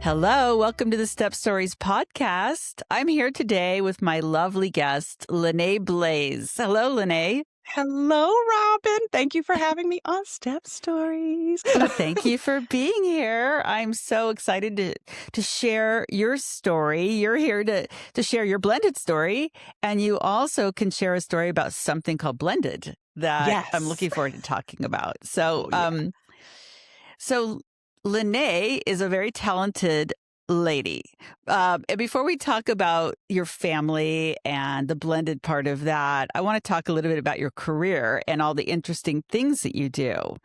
Hello, welcome to the Step Stories podcast. I'm here today with my lovely guest, Lanee Blaise. Hello, Lanee. Hello, Robin. Thank you for having me on Step Stories. Thank you for being here. I'm so excited to share your story. You're here to share your blended story, and you also can share a story about something called blended that I'm Yes. looking forward to talking about. So, Oh, yeah. So Lanee is a very talented lady. And before we talk about your family and the blended part of that, I want to talk a little bit about your career and all the interesting things that you do.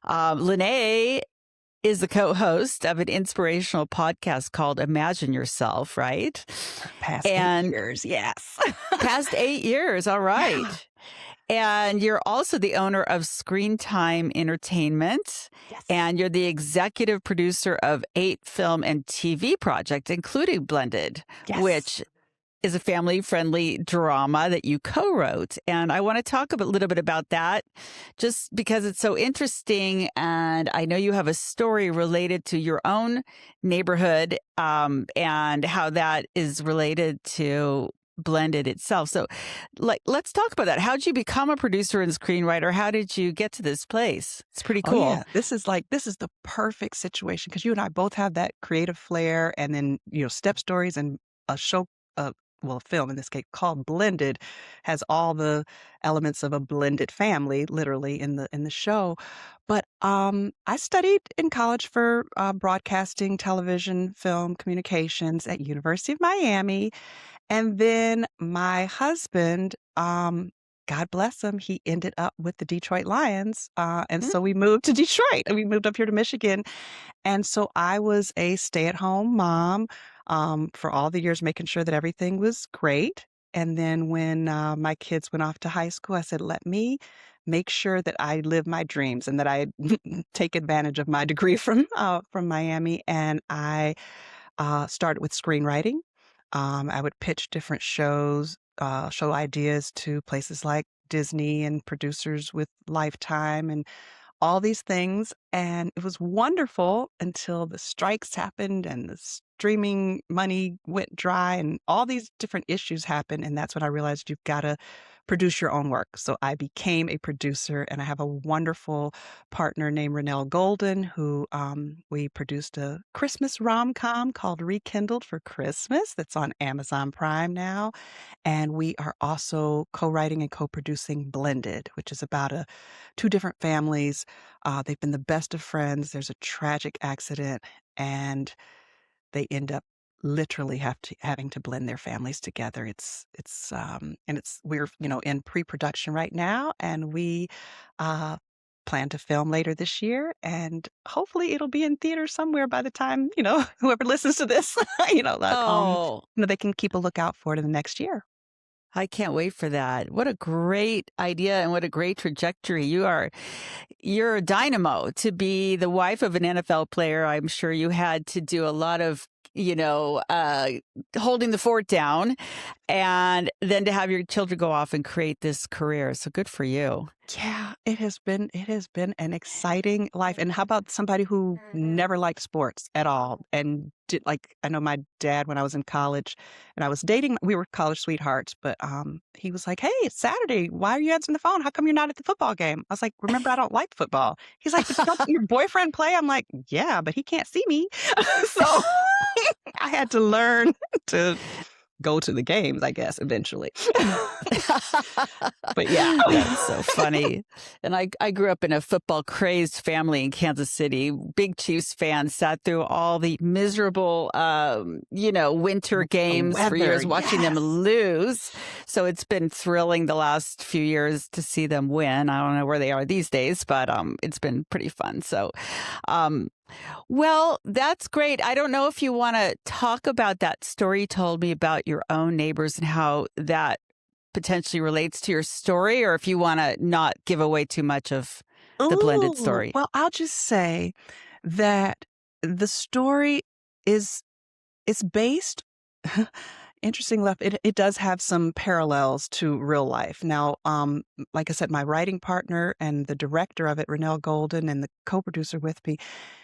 Lanee is the co-host of an inspirational podcast called Imagine Yourself, right? Past 8 years, yes. Past 8 years, all right. Yeah. And you're also the owner of Screen Time Entertainment, Yes. and you're the executive producer of 8 film and TV projects, including Blended, Yes. which is a family-friendly drama that you co-wrote. And I want to talk a little bit about that just because it's so interesting. And I know you have a story related to your own neighborhood and how that is related to Blended itself. So let's talk about that. How did you become a producer and screenwriter? How did you get to this place? It's pretty cool. Oh, yeah. This is the perfect situation because you and I both have that creative flair, and then, Step Stories and a show, a film in this case called Blended has all the elements of a blended family, literally in the show. But I studied in college for broadcasting, television, film communications at University of Miami. And then my husband, God bless him, he ended up with the Detroit Lions. And Mm. so we moved to Detroit and we moved up here to Michigan. And so I was a stay-at-home mom for all the years, making sure that everything was great. And then when my kids went off to high school, I said, let me make sure that I live my dreams and that I take advantage of my degree from Miami. And I started with screenwriting. I would pitch different shows, show ideas to places like Disney and producers with Lifetime and all these things. And it was wonderful until the strikes happened and the streaming money went dry and all these different issues happened. And that's when I realized you've got to produce your own work. So I became a producer, and I have a wonderful partner named Renelle Golden, who we produced a Christmas rom-com called Rekindled for Christmas that's on Amazon Prime now. And we are also co-writing and co-producing Blended, which is about two different families. They've been the best of friends. There's a tragic accident, and they end up literally having to blend their families together. We're in pre-production right now, and we uh, plan to film later this year, and hopefully it'll be in theaters somewhere by the time whoever listens to this, Oh, they can keep a lookout for it in the next year. I can't wait for that. What a great idea and what a great trajectory. You're a dynamo to be the wife of an NFL player. I'm sure you had to do a lot of, holding the fort down, and then to have your children go off and create this career. So good for you. Yeah, it has been an exciting life. And how about somebody who never liked sports at all and did I know my dad when I was in college and I was dating, we were college sweethearts, but he was like, "Hey, it's Saturday. Why are you answering the phone? How come you're not at the football game?" I was like, "Remember, I don't like football." He's like, "But don't your boyfriend play?" I'm like, "Yeah, but he can't see me." So I had to learn to go to the games, I guess, eventually. But yeah. That's so funny. And I grew up in a football crazed family in Kansas City. Big Chiefs fan, sat through all the miserable, winter games for Weather, years, watching them yes. lose. So it's been thrilling the last few years to see them win. I don't know where they are these days, but it's been pretty fun. So, well, that's great. I don't know if you want to talk about that story you told me about your own neighbors and how that potentially relates to your story, or if you want to not give away too much of the blended Ooh, story. well, I'll just say that the story is it's based Interesting enough, it does have some parallels to real life. Now, like I said, my writing partner and the director of it, Renelle Golden, and the co-producer with me,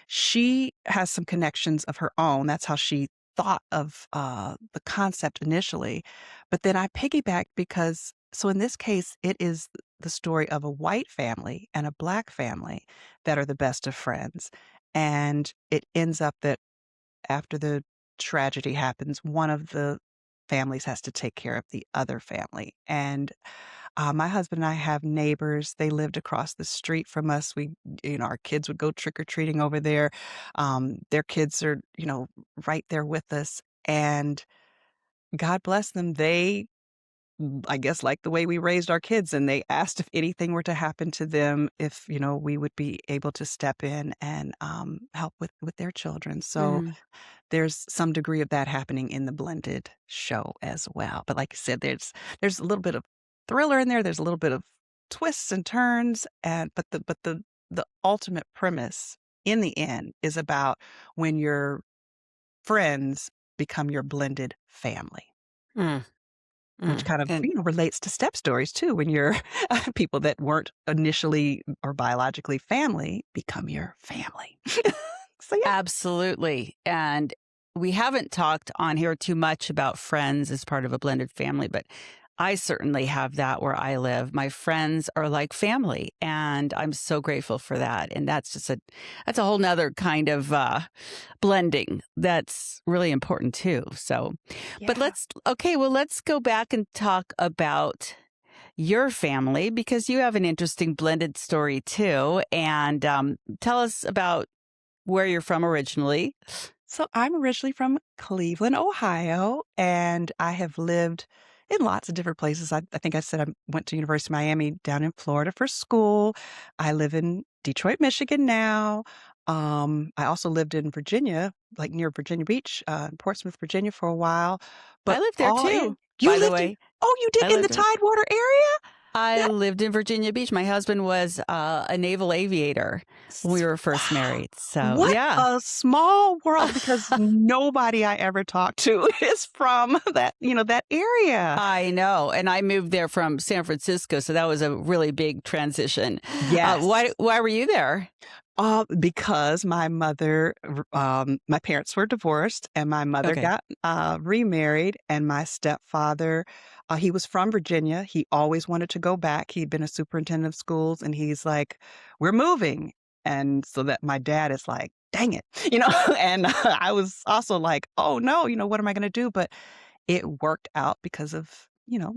she has some connections of her own. That's how she thought of the concept initially. But then I piggyback because, so in this case, it is the story of a white family and a black family that are the best of friends. And it ends up that after the tragedy happens, one of the families has to take care of the other family. And my husband and I have neighbors. They lived across the street from us. Our kids would go trick or treating over there. Their kids are, right there with us. And God bless them. They, I guess, like the way we raised our kids, and they asked if anything were to happen to them, if, we would be able to step in and help with their children. So Mm. there's some degree of that happening in the blended show as well. But like I said, there's a little bit of thriller in there. There's a little bit of twists and turns, and but the ultimate premise in the end is about when your friends become your blended family, Mm. which Mm. kind of, And relates to step stories too, when your people that weren't initially or biologically family become your family. So yeah. absolutely. And we haven't talked on here too much about friends as part of a blended family, but I certainly have that where I live. My friends are like family, and I'm so grateful for that. And that's a whole nother kind of blending that's really important too. So, but Yeah. let's go back and talk about your family because you have an interesting blended story too. And tell us about where you're from originally. So I'm originally from Cleveland, Ohio, and I have lived in lots of different places. I think I said I went to University of Miami down in Florida for school. I live in Detroit, Michigan now. I also lived in Virginia, like near Virginia Beach, Portsmouth, Virginia for a while. I But lived there all too, in, you by the lived in, way. oh, you I did in the lived there. Tidewater area? I That lived in Virginia Beach. My husband was a naval aviator when we were first wow. married. So, What yeah. a small world because nobody I ever talked to is from that area. I know. And I moved there from San Francisco. So that was a really big transition. Yes. Why were you there? Because my parents were divorced and my mother Okay. got remarried, and my stepfather, he was from Virginia. He always wanted to go back. He'd been a superintendent of schools, and he's like, "We're moving." And so that my dad is like, "Dang it," and I was also like, "Oh no, what am I going to do?" But it worked out because of,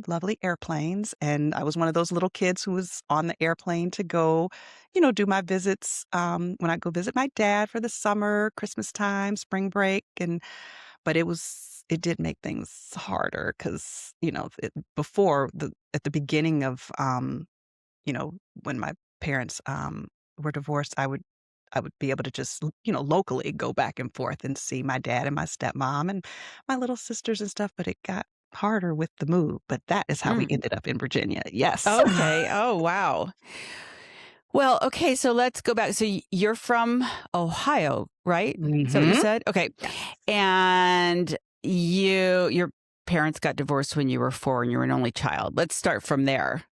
lovely airplanes, and I was one of those little kids who was on the airplane to go, do my visits, when I go visit my dad for the summer, Christmas time, spring break, but it did make things harder 'cause, before at the beginning of, when my parents, were divorced, I would be able to just, locally go back and forth and see my dad and my stepmom and my little sisters and stuff, but it got harder with the move, but that is how we Mm. ended up in Virginia. Yes. Okay. Oh, wow. Well, okay. So let's go back. So you're from Ohio, right? Is that what you Mhm. said? Okay. Yes. And your parents got divorced when you were 4 and you were an only child. Let's start from there.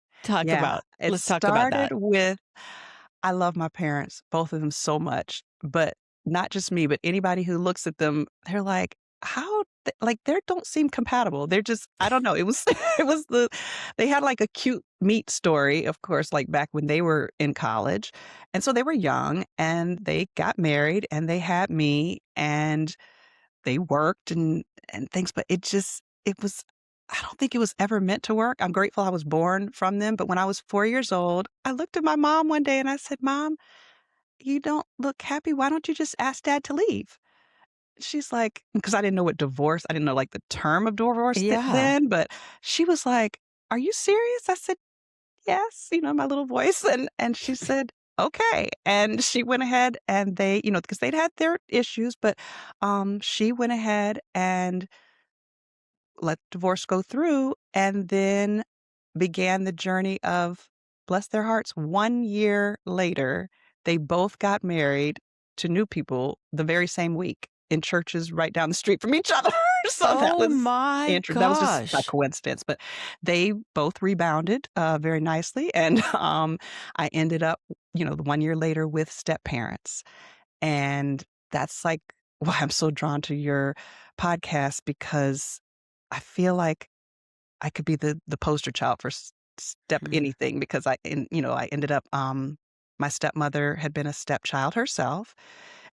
Yeah. It Let's talk about started that. with I love my parents, both of them so much, but not just me, but anybody who looks at them, they're like, "How like, they don't seem compatible." They're just I don't know, it was it was they had, like, a cute meet story, of course, like, back when they were in college, and so they were young, and they got married, and they had me, and they worked and things, but it was I don't think it was ever meant to work. I'm grateful I was born from them, but when I was 4 years old, I looked at my mom one day and I said, "Mom, you don't look happy. Why don't you just ask dad to leave?" She's like, because I didn't know what divorce I didn't know, like, the term of divorce Yeah. then, but she was like, "Are you serious?" I said, "Yes," my little voice, and she said, "Okay," and she went ahead and they, because they'd had their issues, but, she went ahead and let divorce go through and then began the journey of, bless their hearts, 1 year later, they both got married to new people the very same week. in churches right down the street from each other. So that Oh was my that was just by gosh. coincidence, but they both rebounded, very nicely, and, I ended up, the 1 year later with step-parents, and that's, like, why I'm so drawn to your podcast because I feel like I could be the poster child for step Mhm. anything because I ended up, my stepmother had been a stepchild herself,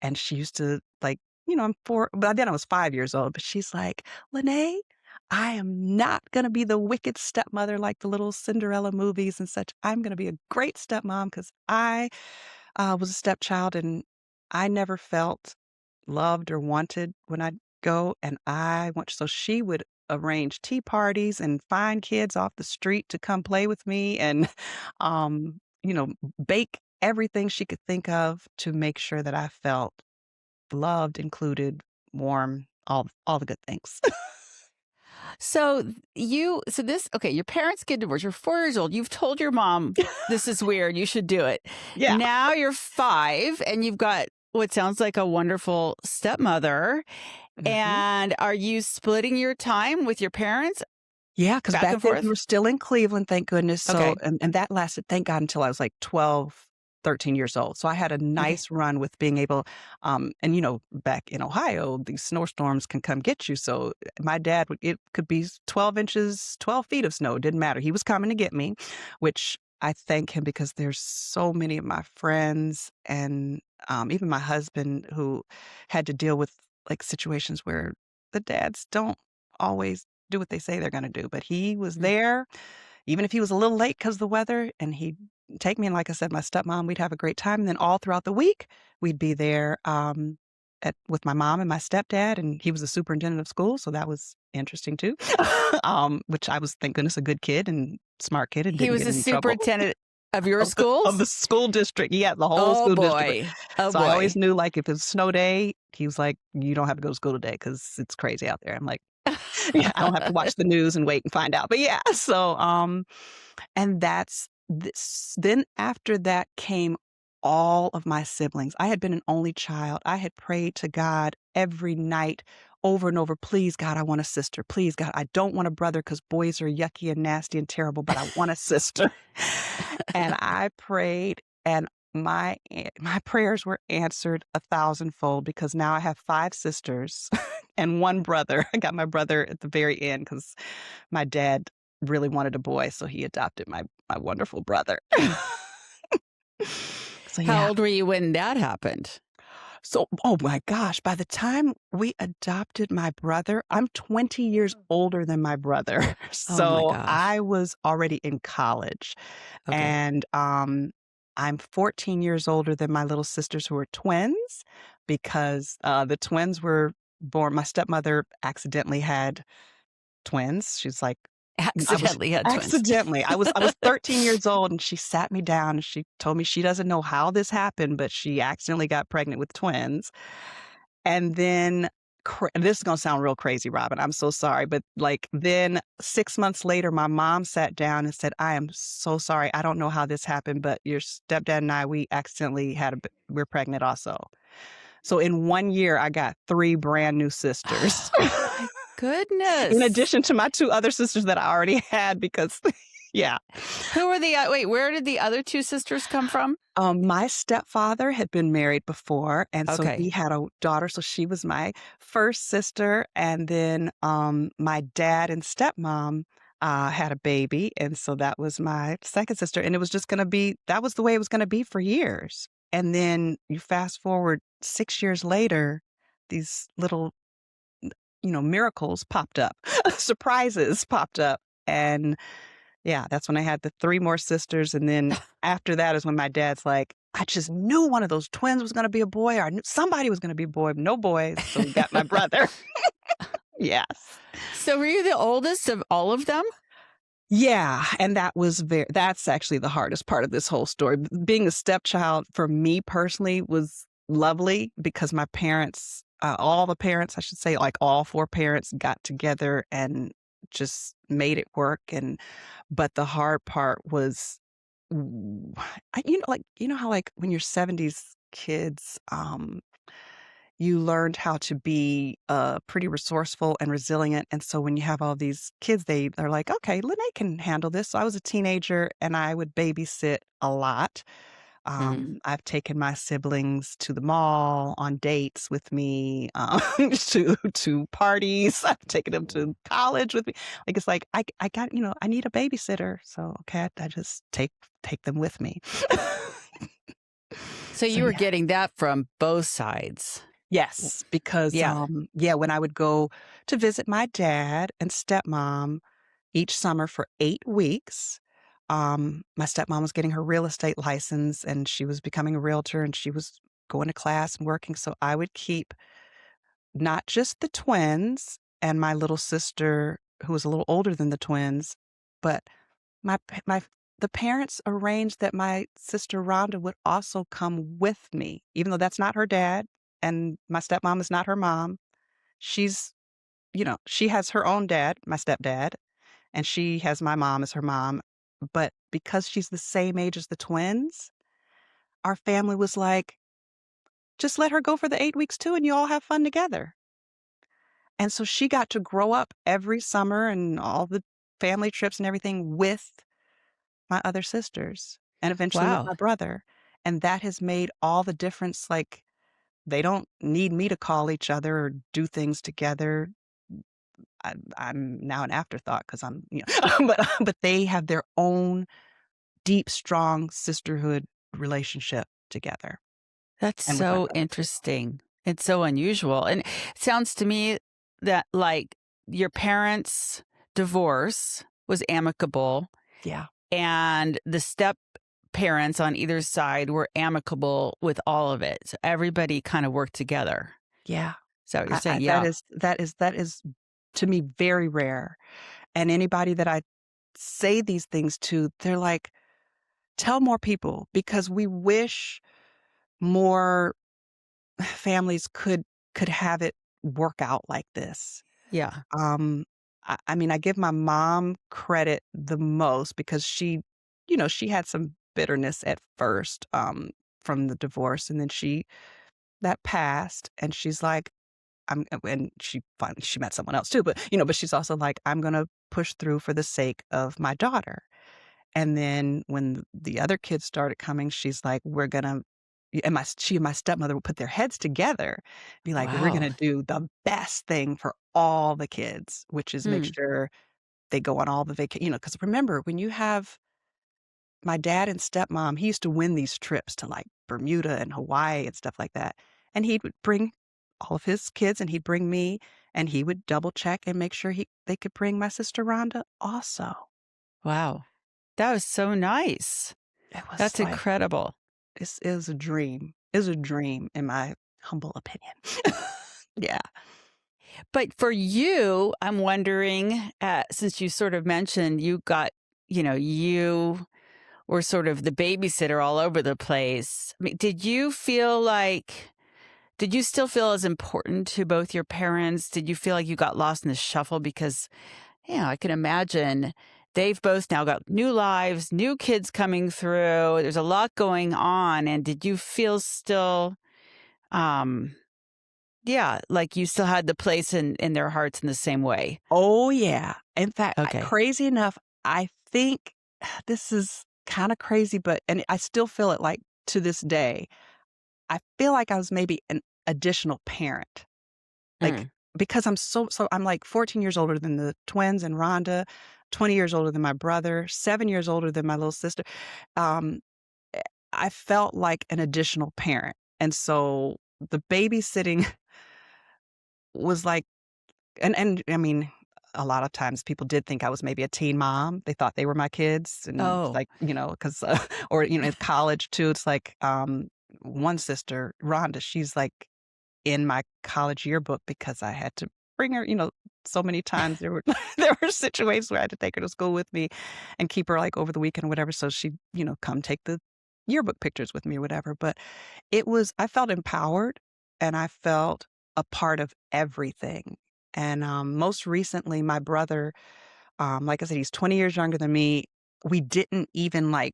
and she used to, like, I'm 4 by then I was 5 years old, but she's like, "Lene, I am not gonna be the wicked stepmother like the little Cinderella movies and such. I'm gonna be a great stepmom because I was a stepchild, and I never felt loved or wanted when I'd go, and I want so she would arrange tea parties and find kids off the street to come play with me and, bake everything she could think of to make sure that I felt loved, included, warm, all the good things." Okay, your parents get divorced. You're 4 years old. You've told your mom, "This is weird. You should do it." Yeah. Now you're 5 and you've got what sounds like a wonderful stepmother. Mhm. And are you splitting your time with your parents Yeah, because back back and then we forth? were still in Cleveland, thank goodness, so Okay. and that lasted, thank God, until I was, like, 12, 13 years old, so I had a Okay. nice run with being able and, back in Ohio, these snowstorms can come get you, so my dad would it could be 12 inches, 12 feet of snow, it didn't matter, he was coming to get me, which I thank him because there's so many of my friends and, even my husband who had to deal with, like, situations where the dads don't always do what they say they're gonna do, but he was Mm. there, even if he was a little late because of the weather, and he'd take me, and like I said, my stepmom, we'd have a great time, and then all throughout the week, we'd be there, at with my mom and my stepdad, and he was the superintendent of schools, so that was interesting too, which I was, thank goodness, a good kid and smart kid and He didn't was get the in any trouble. superintendent of your Of the schools? school district, yeah, the whole Oh school district. boy. Oh So I always boy. knew, like, if it's snow day, he was like, "You don't have to go to school today because it's crazy out there." I'm like, "Yeah, I don't have to watch the news and wait and find out." But yeah, so, and that's this then after that came all of my siblings. I had been an only child. I had prayed to God every night over and over, "Please, God, I want a sister. Please, God, I don't want a brother because boys are yucky and nasty and terrible, but I want a sister." And I prayed, and my prayers were answered a thousandfold because now I have 5 sisters and 1 brother. I got my brother at the very end because my dad really wanted a boy, so he adopted my wonderful brother. So, How yeah. old were you when that happened? So, oh my gosh, by the time we adopted my brother, I'm 20 years older than my brother. Oh my So, gosh. I was already in college, Okay. and, I'm 14 years older than my little sisters who are twins because, the twins were born my stepmother accidentally had twins. She's like I was Accidentally had twins. accidentally. I was 13 years old, and she sat me down, and she told me she doesn't know how this happened, but she accidentally got pregnant with twins. And then this is gonna sound real crazy, Robin, I'm so sorry, but, like, then 6 months later, my mom sat down and said, "I am so sorry. I don't know how this happened, but your stepdad and I, we accidentally had we're pregnant also." So in 1 year, I got 3 brand new sisters. Oh my In goodness. addition to my 2 other sisters that I already had because yeah. Who were wait, where did the other 2 sisters come from? My stepfather had been married before, and so he Okay. had a daughter, so she was my first sister, and then, my dad and stepmom, had a baby, and so that was my second sister, and it was just gonna be that was the way it was gonna be for years, and then you fast forward 6 years later, these little, miracles popped up, surprises popped up, and yeah, that's when I had the 3 more sisters, and then after that is when my dad's like, "I just knew one of those twins was gonna be a boy, or I knew somebody was gonna be a boy, no boys, so we got my brother." Yes. So were you the oldest of all of them? Yeah, and that's actually the hardest part of this whole story. Being a stepchild for me personally was lovely because my parents, all the parents, I should say, like all 4 parents got together and just made it work, and but the hard part was like, how, like, when you're 70s kids, you learned how to be, pretty resourceful and resilient, and so when you have all these kids, they're like, "Okay, Lene can handle this." So I was a teenager, and I would babysit a lot. Mm. I've taken my siblings to the mall, on dates with me, to parties. I've taken them to college with me. Like, it's like, I got I need a babysitter, so, okay, I just take them with me. So So, you were yeah. getting that from both sides. W Yes, because, Yeah. yeah, when I would go to visit my dad and stepmom each summer for 8 weeks, my stepmom was getting her real estate license, and she was becoming a realtor, and she was going to class and working, so I would keep not just the twins and my little sister, who was a little older than the twins, but my the parents arranged that my sister Rhonda would also come with me, even though that's not her dad, and my stepmom is not her mom. She's she has her own dad, my stepdad, and she has my mom as her mom, but because she's the same age as the twins, our family was like, "Just let her go for the 8 weeks too, and you all have fun together." And so she got to grow up every summer and all the family trips and everything with my other sisters and eventually with Wow. my brother, and that has made all the difference, like, they don't need me to call each other or do things together. I'm now an afterthought because but they have their own deep, strong sisterhood relationship together That's and with my so brother too. interesting. It's so unusual, and it sounds to me that, like, your parents' divorce was amicable, Yeah, and the step-parents on either side were amicable with all of it, so everybody kinda worked together. yeah. Is that what you're I saying? that Yeah. is that is, to me, very rare, and anybody that I say these things to, they're like, "Tell more people," because we wish more families could have it work out like this. Yeah. Um, I mean, I give my mom credit the most because she had some bitterness at first, from the divorce, and then that passed, and she's like, and she met someone else too, but she's also like, "I'm gonna push through for the sake of my daughter." And then when the other kids started coming, she's like, "We're gonna," and she and my stepmother would put their heads together, be like, "We're Wow. gonna do the best thing for all the kids," which is make Hmm. sure they go on all the because remember, when you have my dad and stepmom, he used to win these trips to, like, Bermuda and Hawaii and stuff like that, and he would bring all of his kids, and he'd bring me, and he would double check and make sure they could bring my sister Rhonda also. Wow. That was so nice. It was That's like incredible. it was a dream. It was a dream in my humble opinion. Yeah. But for you, I'm wondering, since you sort of mentioned you were sort of the babysitter all over the place. I mean, did you still feel as important to both your parents? Did you feel like you got lost in the shuffle? Because, I can imagine they've both now got new lives, new kids coming through. There's a lot going on. And did you feel still, um, yeah, like you still had the place in their hearts in the same way? Oh, yeah. In fact, Okay. crazy enough, I think this is kinda crazy, but and I still feel it, like, to this day. I feel like I was maybe an additional parent, like, Mm. because I'm, like, 14 years older than the twins and Rhonda, 20 years older than my brother, 7 years older than my little sister. Um, eh, I felt like an additional parent, and so the babysitting was like and I mean, a lot of times people did think I was maybe a teen mom. They thought they were my kids and it's Oh, like, 'cause, or, in college too, it's like, one sister, Rhonda, she's like in my college yearbook because I had to bring her, so many times there were there were situations where I had to take her to school with me and keep her, like, over the weekend or whatever, so she'd, come take the yearbook pictures with me or whatever, but I felt empowered, and I felt a part of everything, and, most recently, my brother, like I said, he's 20 years younger than me. We didn't even, like,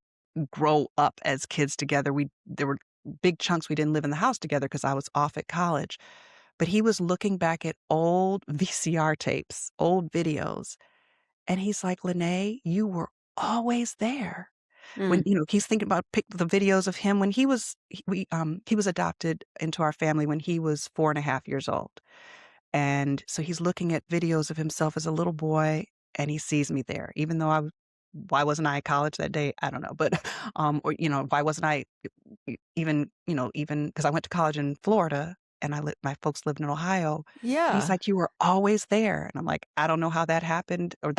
grow up as kids together. There were big chunks we didn't live in the house together because I was off at college. But he was looking back at old VCR tapes, old videos, and he's like, "Lanee, you were always there." When, Mm. he's thinking about pick the videos of him when he was adopted into our family when he was 4.5 years old. And so he's looking at videos of himself as a little boy, and he sees me there, even though why wasn't I at college that day? I don't know, but, or, why wasn't I even because I went to college in Florida and my folks lived in Ohio. And he's Yeah. like, "You were always there." And I'm like, "I don't know how that happened or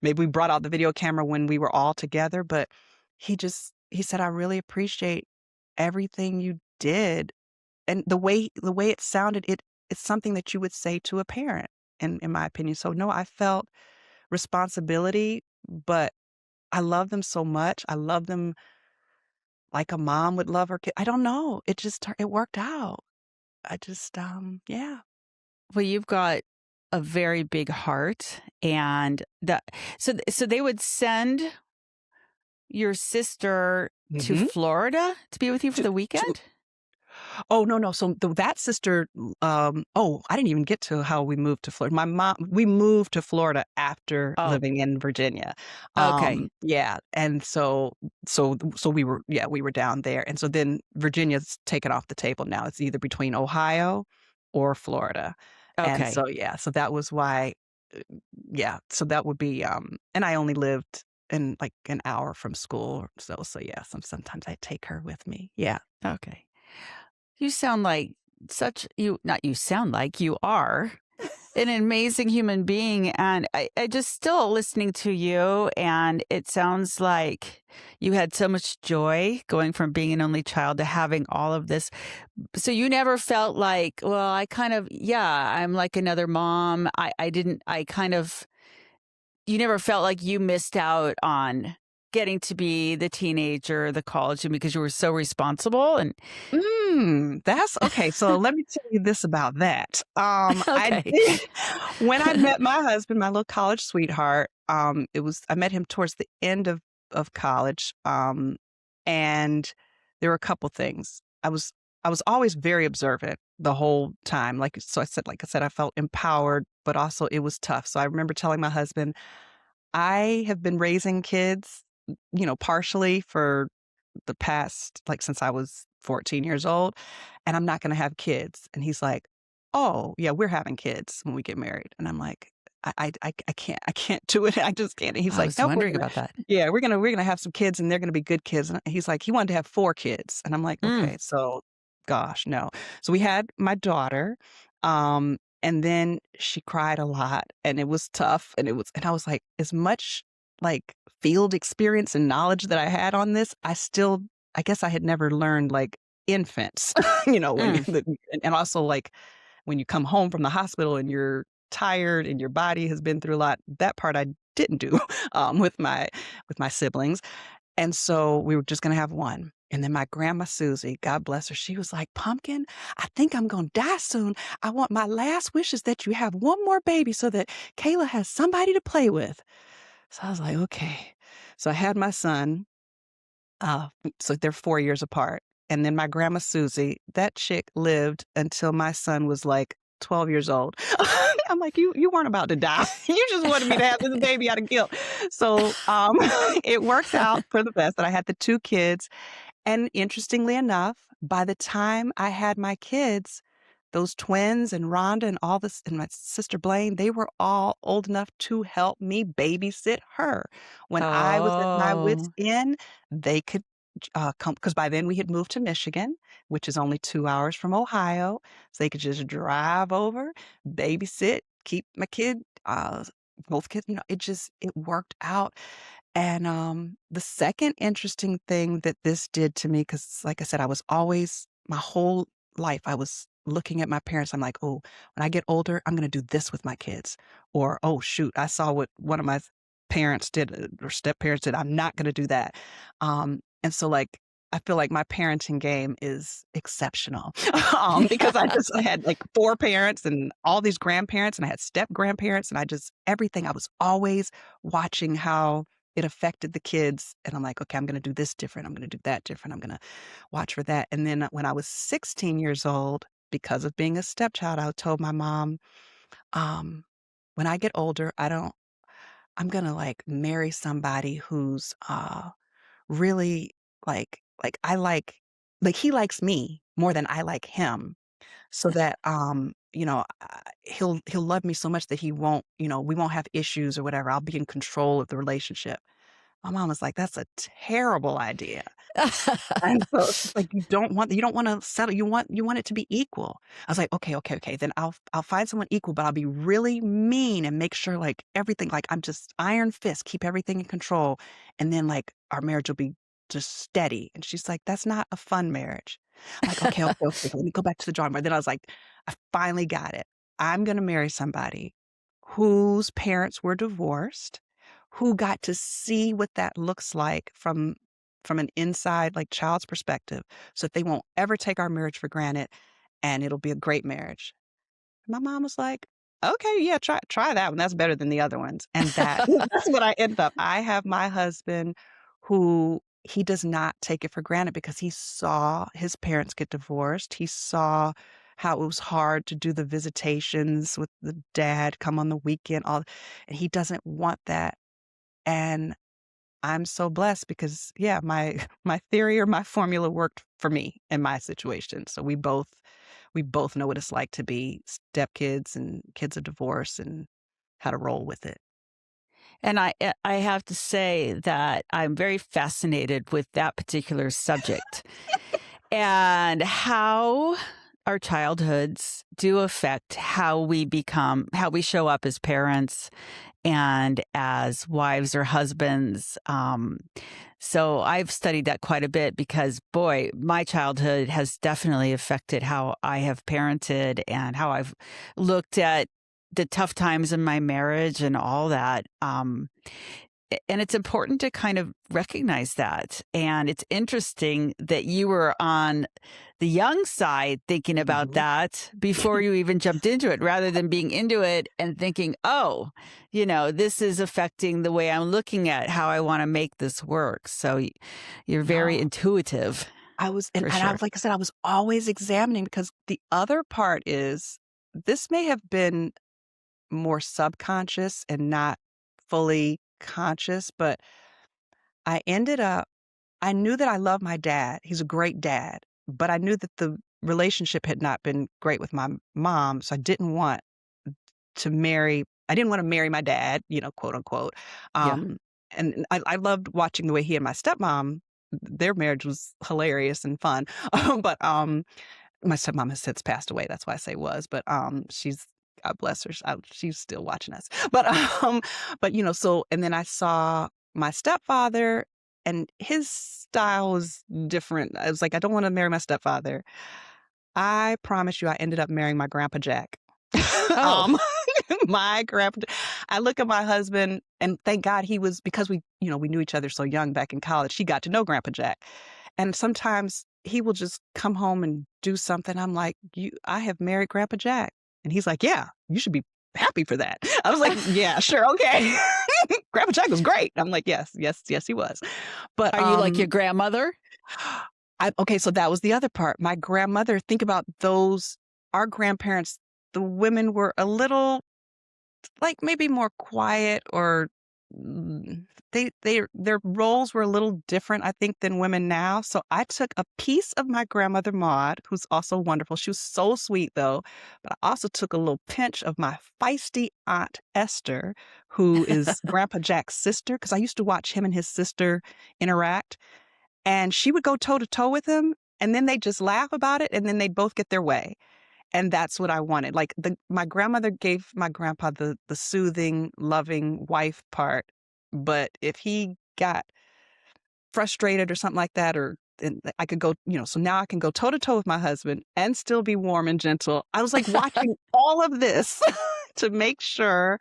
maybe we brought out the video camera when we were all together, but he said, "I really appreciate everything you did." And the way it sounded, it's something that you would say to a parent, in my opinion. So, no, I felt responsibility, but I love them so much. I love them like a mom would love her kid. I don't know. It worked out. Yeah. Well, you've got a very big heart, and so they would send your sister to Mhm. Florida to be with you for To the to weekend? Oh, no, no. So that sister, I didn't even get to how we moved to Florida. We moved to Florida after Oh, living in Virginia. okay. Yeah. And so we were down there. And so then Virginia's taken off the table now. It's either between Ohio or Florida. And Okay. so, yeah, so that was why, uh, yeah, so that would be, and I only lived in like an hour from school. So yeah, sometimes I take her with me. Yeah. Okay. You sound like not you sound like, you are an amazing human being, and I just still listening to you, and it sounds like you had so much joy going from being an only child to having all of this. So you never felt like, "Well, I kind of yeah, I'm like another mom." I didn't I kind of you never felt like you missed out on getting to be the teenager, the college student because you were so responsible and That's okay. So let me tell you this about that. I okay. did when I met my husband, my little college sweetheart. I met him towards the end of college. And there were a couple things. I was always very observant the whole time. Like I said, I felt empowered, but also it was tough. So I remember telling my husband, I have been raising kids, partially for the past since I was 14 years old, and I'm not gonna have kids. And he's like, "Oh, yeah, we're having kids when we get married." And I'm like, I can't do it. I just can't." And he's I like, was "Nope, wondering about that. we're gonna have some kids and they're gonna be good kids." And he's like, he wanted to have 4 kids. And I'm like, Mm. "Okay, so gosh, no." So we had my daughter, and then she cried a lot and it was tough and I was like, as much field experience and knowledge that I had on this, I guess I had never learned infants, when Mm. and also when you come home from the hospital and you're tired and your body has been through a lot, that part I didn't do with my siblings. And so we were just gonna have one. And then my grandma Susie, God bless her, she was like, "Pumpkin, I think I'm gonna die soon. I want my last wish is that you have one more baby so that Kayla has somebody to play with." So I was like, "Okay." So I had my son, so they're 4 years apart. And then my grandma Susie, that chick lived until my son was, 12 years old. I'm like, "You weren't about to die. You just wanted me to have this baby out of guilt." So, it worked out for the best that I had the 2 kids, and interestingly enough, by the time I had my kids, those twins and Rhonda and all this and my sister Blaine, they were all old enough to help me babysit her. When I was at my wit's Oh. end, they could come because by then we had moved to Michigan, which is only 2 hours from Ohio. So they could just drive over, babysit, keep my kid, both kids, it worked out. And, the second interesting thing that this did to me, because like I said, I was always my whole life, I was looking at my parents, I'm like, "Oh, when I get older, I'm gonna do this with my kids." Or, "Oh, shoot, I saw what one of my parents did, or step-parents did, I'm not gonna do that." And so, I feel like my parenting game is exceptional, because I had, 4 parents and all these grandparents, and I had step-grandparents, and everything. I was always watching how it affected the kids, and I'm like, "Okay, I'm gonna do this different, I'm gonna do that different, I'm gonna watch for that." And then when I was 16 years old, because of being a stepchild, I told my mom, um, "When I get older, I'm gonna, like, marry somebody who's, really, I like, he likes me more than I like him, so that, he'll love me so much that he won't, we won't have issues or whatever, I'll be in control of the relationship." My mom was like, "That's a terrible idea." And so she's like, you don't wanna settle, you want it to be equal." I was like, "Okay, okay, okay, then I'll find someone equal, but I'll be really mean and make sure, like, everything, like, I'm just iron fist, keep everything in control, and then, like, our marriage will be just steady." And she's like, "That's not a fun marriage." I'm like, "Okay, okay, okay, let me go back to the drawing board." Then I was like, I finally got it. I'm gonna marry somebody whose parents were divorced, who got to see what that looks like from an inside, like, child's perspective, so that they won't ever take our marriage for granted, and it'll be a great marriage. My mom was like, "Okay, yeah, try that one, that's better than the other ones." And that's what I ended up. I have my husband who he does not take it for granted because he saw his parents get divorced. He saw how it was hard to do the visitations with the dad, come on the weekend, all, and he doesn't want that, and I'm so blessed because, yeah, my my theory or my formula worked for me in my situation. So we both know what it's like to be stepkids and kids of divorce and how to roll with it. And I have to say that I'm very fascinated with that particular subject and how our childhoods do affect how we show up as parents and as wives or husbands. So I've studied that quite a bit because, boy, my childhood has definitely affected how I have parented and how I've looked at the tough times in my marriage and all that. And it's important to kind of recognize that. And it's interesting that you were on the young side thinking about Mhm. that before you even jumped into it, rather than being into it and thinking, oh, this is affecting the way I'm looking at how I want to make this work. So you're very No, intuitive I was, for and I sure. was, like I said, I was always examining because the other part is this may have been more subconscious and not fully conscious, but I ended up I knew that I love my dad. He's a great dad, but I knew that the relationship had not been great with my mom, so I didn't wanna marry my dad, quote, unquote. Yeah. Um, and I loved watching the way he and my stepmom, their marriage was hilarious and fun. But my stepmom has since passed away, that's why I say was, but, she's, God bless her, she's still watching us. So and then I saw my stepfather, and his style was different. I was like, "I don't wanna marry my stepfather." I promise you I ended up marrying my grandpa Jack. Oh, Um, my grandpa I look at my husband, and thank God he was, because we knew each other so young back in college, he got to know Grandpa Jack. And sometimes he will just come home and do something. I'm like, I have married Grandpa Jack. And he's like, "Yeah, you should be happy for that." I was like, "Yeah, sure, okay." Grandpa Jack was great. I'm like, "Yes, yes, yes, he was." But, are you like your grandmother? okay, so that was the other part. My grandmother, think about our grandparents, the women were a little, like, maybe more quiet, or their roles were a little different, I think, than women now. So I took a piece of my grandmother Maud, who's also wonderful. She was so sweet though, but I also took a little pinch of my feisty aunt Esther, who is Grandpa Jack's sister, because I used to watch him and his sister interact, and she would go toe to toe with him, and then they'd just laugh about it, and then they'd both get their way. And that's what I wanted. Like, my grandmother gave my grandpa the soothing, loving wife part, but if he got frustrated or something like that, or and I could go, so now I can go toe to toe with my husband and still be warm and gentle. I was like watching all of this to make sure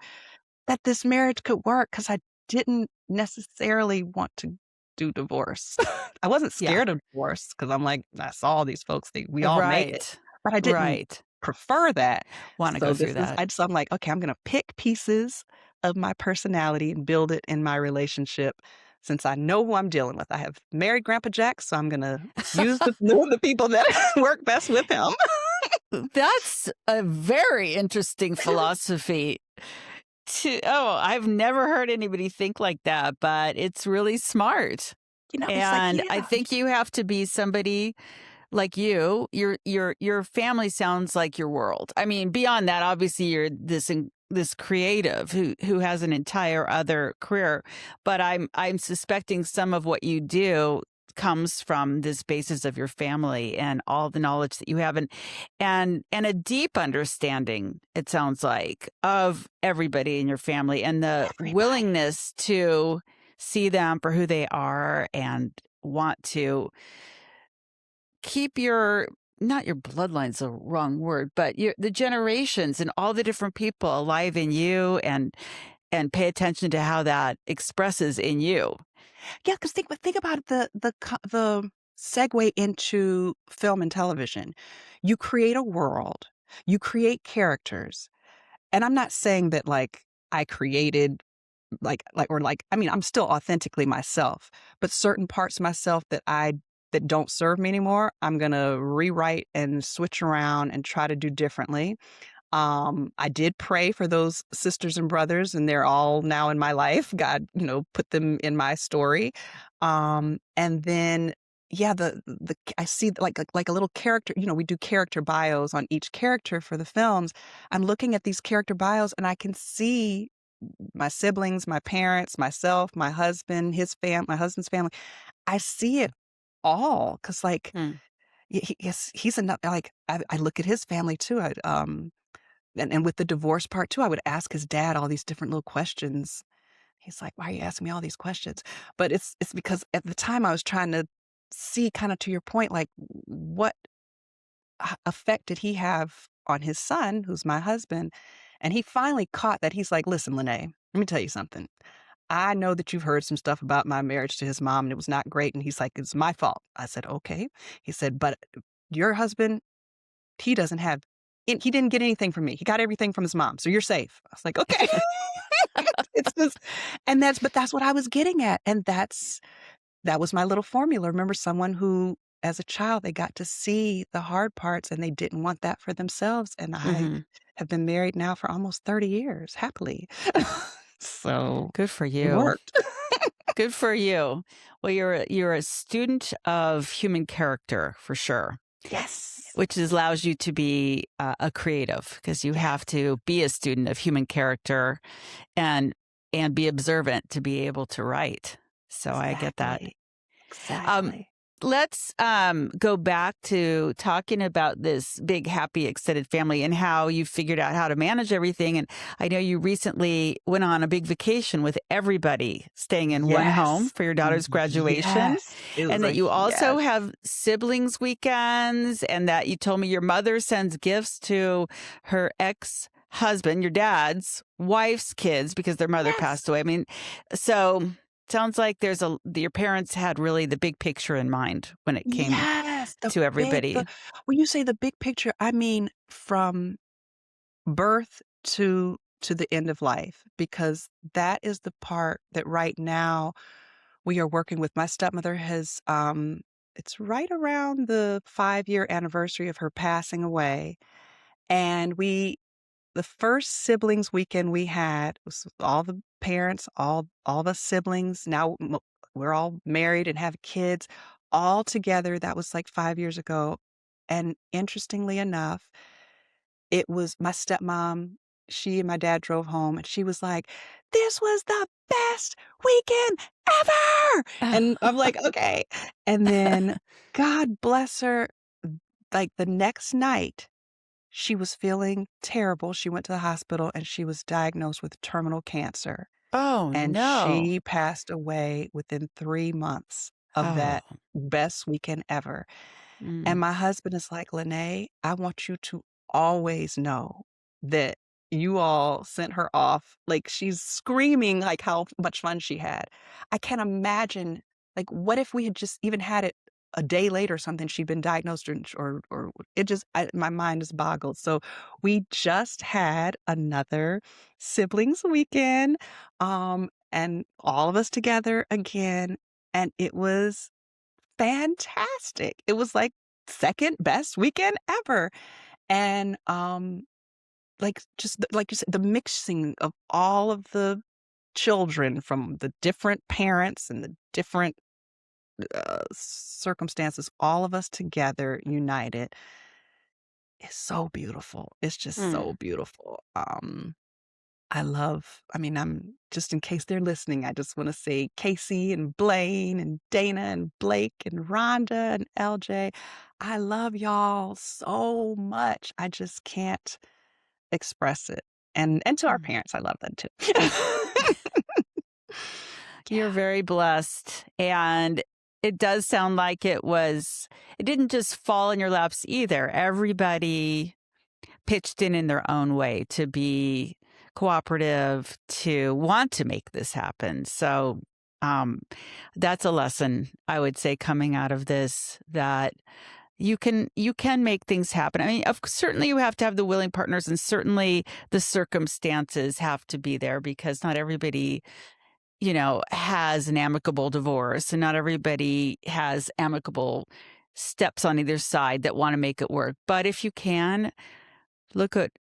that this marriage could work, because I didn't necessarily want to do divorce. I wasn't Yeah. scared of divorce because I'm like, I saw all these folks, we all make it, Right. but I didn't Right. prefer that. Want to go So through that. I'm like, "Okay, I'm gonna pick pieces of my personality and build it in my relationship since I know who I'm dealing with. I have married Grandpa Jack, so I'm gonna use the people that work best with him. That's a very interesting philosophy. I've never heard anybody think like that, but it's really smart. It's like, And I yeah. think you have to be somebody like your family sounds like your world. I mean, beyond that, obviously you're this creative who has an entire other career, but I'm suspecting some of what you do comes from this basis of your family and all the knowledge that you have and a deep understanding, it sounds like, of everybody in your family and the Everybody. willingness to see them for who they are and want to keep your not your bloodline's the wrong word, but the generations and all the different people alive in you and pay attention to how that expresses in you. Yeah, because think about it, the segue into film and television. You create a world, you create characters, and I'm not saying that, like, I created, I mean, I'm still authentically myself, but certain parts of myself that don't serve me anymore, I'm gonna rewrite and switch around and try to do differently. I did pray for those sisters and brothers, and they're all now in my life. God, put them in my story. And then, yeah, I see like a little character. We do character bios on each character for the films. I'm looking at these character bios, and I can see my siblings, my parents, myself, my husband, my husband's family. I see it all because, like, Hmm. yes, he's enough. Like, I look at his family too. And with the divorce part too, I would ask his dad all these different little questions. He's like, "Why are you asking me all these questions?" But it's because at the time I was trying to see, kinda to your point, like, what effect did he have on his son, who's my husband? And he finally caught that. He's like, "Listen, Lene, let me tell you something. I know that you've heard some stuff about my marriage to his mom, and it was not great." And he's like, "It's my fault." I said, "Okay." He said, "But your husband, he doesn't have he didn't get anything from me. He got everything from his mom, so you're safe." I was like, "Okay." It's just but that's what I was getting at, and that was my little formula. Remember, someone who, as a child, they got to see the hard parts, and they didn't want that for themselves, and I Hmm. have been married now for almost 30 years, happily. So, Good for it you. worked. Good for you. Well, you're a student of human character for sure, Yes. which allows you to be a creative because you Yeah, have to be a student of human character and and be observant to be able to write. So I get that. exactly, Um, exactly. let's go back to talking about this big, happy, extended family and how you figured out how to manage everything. And I know you recently went on a big vacation with everybody staying in one home Yes. for your daughter's graduation, Yes. It was and that a you also yes. have siblings weekends, and that you told me your mother sends gifts to her ex-husband, your dad's wife's kids because their mother Yes. passed away. I mean, so sounds like your parents had really the big picture in mind when it came Yes, to everybody. when you say the big picture, I mean from birth to the end of life, because that is the part that right now we are working with. My stepmother has, it's right around the 5-year anniversary of her passing away, and the first siblings weekend we had was with all the parents, all the siblings. Now we're all married and have kids all together. That was like 5 years ago. And interestingly enough, it was my stepmom. She and my dad drove home, and she was like, "This was the best weekend ever." And I'm like, "Okay." And then, God bless her, like the next night, she was feeling terrible. She went to the hospital, and she was diagnosed with terminal cancer, Oh, and no. she passed away within 3 months of Oh. that best weekend ever. And Mm. my husband is like, "Lene, I want you to always know that you all sent her off." Like, she's screaming, like, how much fun she had. I can't imagine, like, what if we had just even had it a day later or something, she'd been diagnosed or it just my mind is boggled. So we just had another siblings weekend, and all of us together again, and it was fantastic. It was like second best weekend ever. And like like you said, the mixing of all of the children from the different parents and the different circumstances, all of us together, united, is so beautiful. It's just Mm. so beautiful. I mean, I'm just in case they're listening, I just want to say Casey and Blaine and Dana and Blake and Rhonda and LJ. I love y'all so much. I just can't express it. And to our Mm. parents, I love them too. You're Yeah. very blessed. And it does sound like it didn't just fall in your laps either. Everybody pitched in their own way to be cooperative, to want to make this happen. So, um, that's a lesson I would say coming out of this, that you can make things happen. I mean, certainly you have to have the willing partners, and certainly the circumstances have to be there, because not everybody, has an amicable divorce, and not everybody has amicable steps on either side that want to make it work. But if you can, look at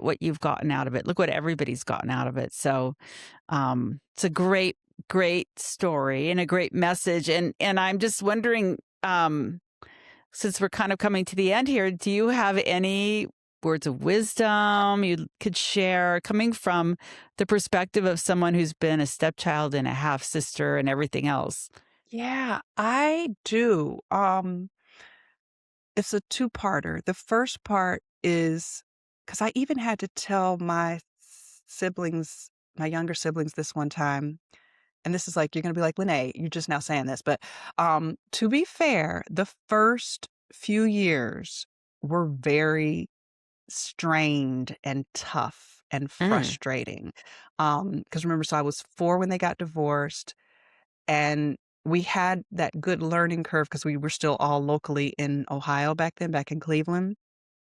what you've gotten out of it. Look what everybody's gotten out of it. So, it's a great story and a great message. And I'm just wondering, since we're kind of coming to the end here, do you have any words of wisdom you could share, coming from the perspective of someone who's been a stepchild and a half sister and everything else? Yeah, I do. It's a two-parter. The first part is because I even had to tell my siblings, my younger siblings this one time, and this is like, you're gonna be like, "Lene, you're just now saying this," but, to be fair, the first few years were very strained and tough and Mm, frustrating. Because remember, so I was 4 when they got divorced, and we had that good learning curve because we were still all locally in Ohio back then, back in Cleveland.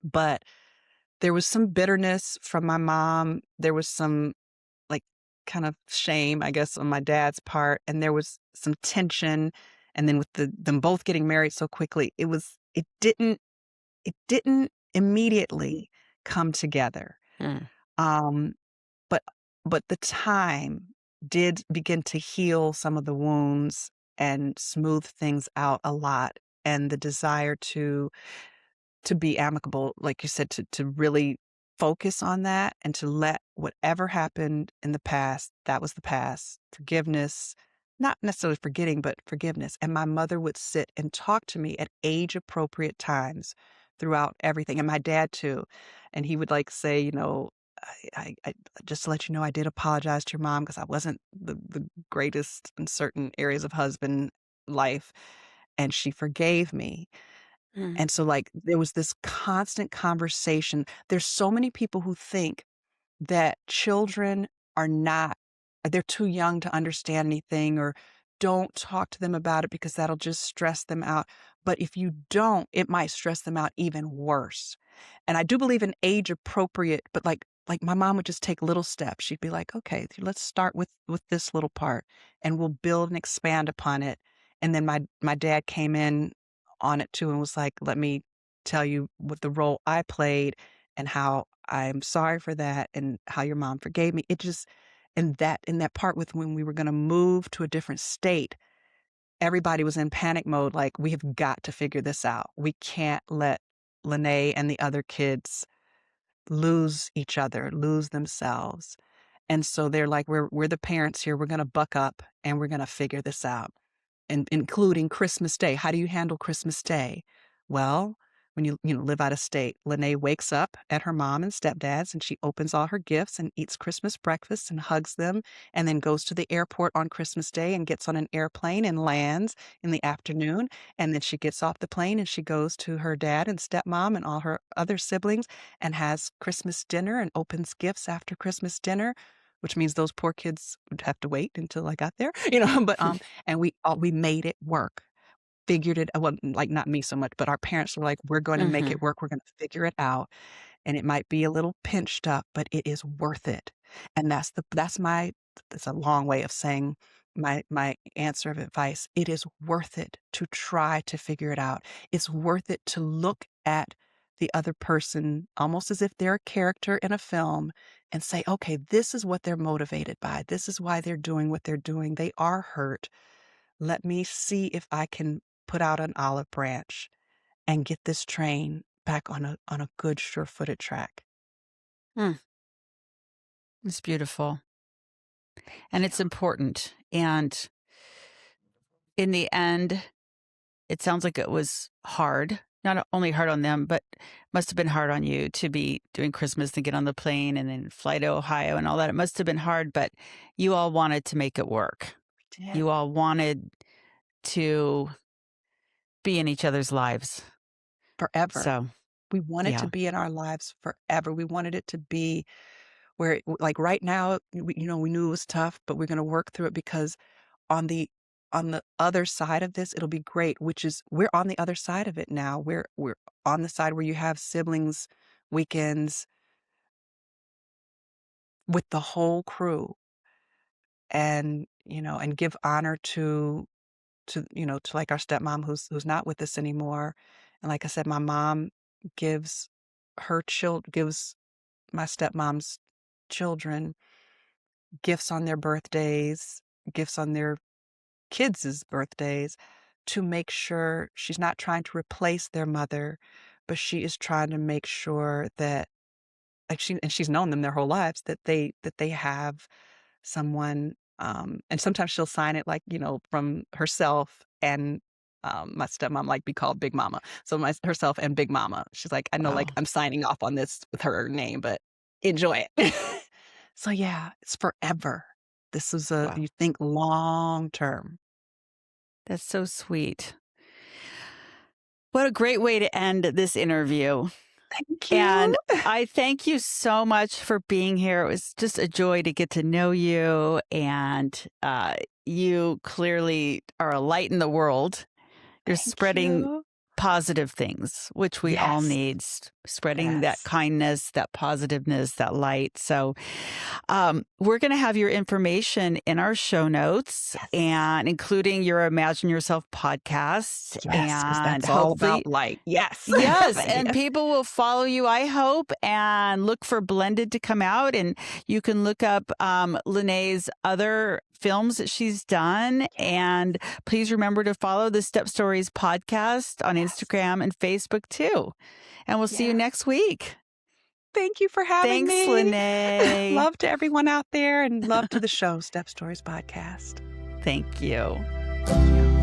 But there was some bitterness from my mom. There was some, like, kind of shame, I guess, on my dad's part, and there was some tension. And then with them both getting married so quickly, it didn't immediately come together. mm, Um, but the time did begin to heal some of the wounds and smooth things out a lot, and the desire to be amicable, like you said, to really focus on that and to let whatever happened in the past, that was the past. Forgiveness, not necessarily forgetting, but forgiveness. And my mother would sit and talk to me at age appropriate times throughout everything. And my dad too. And he would like say, I just to let you know, I did apologize to your mom because I wasn't the greatest in certain areas of husband life. And she forgave me, mm, and so, like, there was this constant conversation. There's so many people who think that children are not they're too young to understand anything, or don't talk to them about it because that'll just stress them out. But if you don't, it might stress them out even worse. And I do believe in age appropriate, but like my mom would just take little steps. She'd be like, "Okay, let's start with this little part and we'll build and expand upon it." And then my dad came in on it too and was like, "Let me tell you what the role I played and how I'm sorry for that and how your mom forgave me." It just in that part with when we were gonna move to a different state, everybody was in panic mode, like, "We have got to figure this out. We can't let Lene and the other kids lose each other, lose themselves." And so they're like, "We're the parents here. We're gonna buck up and we're gonna figure this out." And including Christmas Day. How do you handle Christmas Day? Well, when you live out of state, Lene wakes up at her mom and stepdad's, and she opens all her gifts and eats Christmas breakfast and hugs them, and then goes to the airport on Christmas Day and gets on an airplane and lands in the afternoon, and then she gets off the plane and she goes to her dad and stepmom and all her other siblings and has Christmas dinner and opens gifts after Christmas dinner, which means those poor kids would have to wait until I got there, but, and we made it work. figured it well, like, not me so much, but our parents were like, "We're gonna make Mhm. it work. We're gonna figure it out." And it might be a little pinched up, but it is worth it. And that's a long way of saying my answer of advice. It is worth it to try to figure it out. It's worth it to look at the other person almost as if they're a character in a film and say, "Okay, this is what they're motivated by. This is why they're doing what they're doing. They are hurt. Let me see if I can put out an olive branch and get this train back on a good sure-footed track." Mm, it's beautiful, Thank and you. it's important, and in the end, it sounds like it was hard. Not only hard on them, but must have been hard on you to be doing Christmas and get on the plane and then fly to Ohio and all that. It must have been hard, but you all wanted to make it work. We did. You all wanted to be in each other's lives. Forever. So, We want it to yeah. be in our lives forever. We wanted it to be where like, right now, we knew it was tough, but we're gonna work through it because on the on the other side of this, it'll be great, which is we're on the other side of it now. We're on the side where you have siblings weekends with the whole crew and, and give honor to like our stepmom who's not with us anymore. And like I said, my mom gives gives my stepmom's children gifts on their birthdays, gifts on their kids' birthdays to make sure she's not trying to replace their mother, but she is trying to make sure that like she's known them their whole lives that they have someone, and sometimes she'll sign it like, from herself and, my stepmom like be called Big Mama. So my herself and Big Mama. She's like, "I know, like, Wow. I'm signing off on this with her name, but enjoy it." So, yeah, it's forever. This is Wow. you think long term. That's so sweet. What a great way to end this interview. Thank And you. I thank you so much for being here. It was just a joy to get to know you. And you clearly are a light in the world. You're Thank spreading you. positive things, which we all Yes, need, spreading that yes, kindness, that positiveness, that light. So, we're going to have your information in our show notes yes, and including your Imagine Yourself podcast. yes, because And that's all hopefully, about light. Yes. yes, Thank and you. people will follow you, I hope, and look for Blended to come out. And you can look up Lanee's other films that she's done. And please remember to follow the Step Stories podcast on Yes, Instagram and Facebook too. And we'll see you yeah. next week. Thank you for having Thanks, me. Lanee. Love to everyone out there and love to the show, Step Stories Podcast. Thank you. Thank you.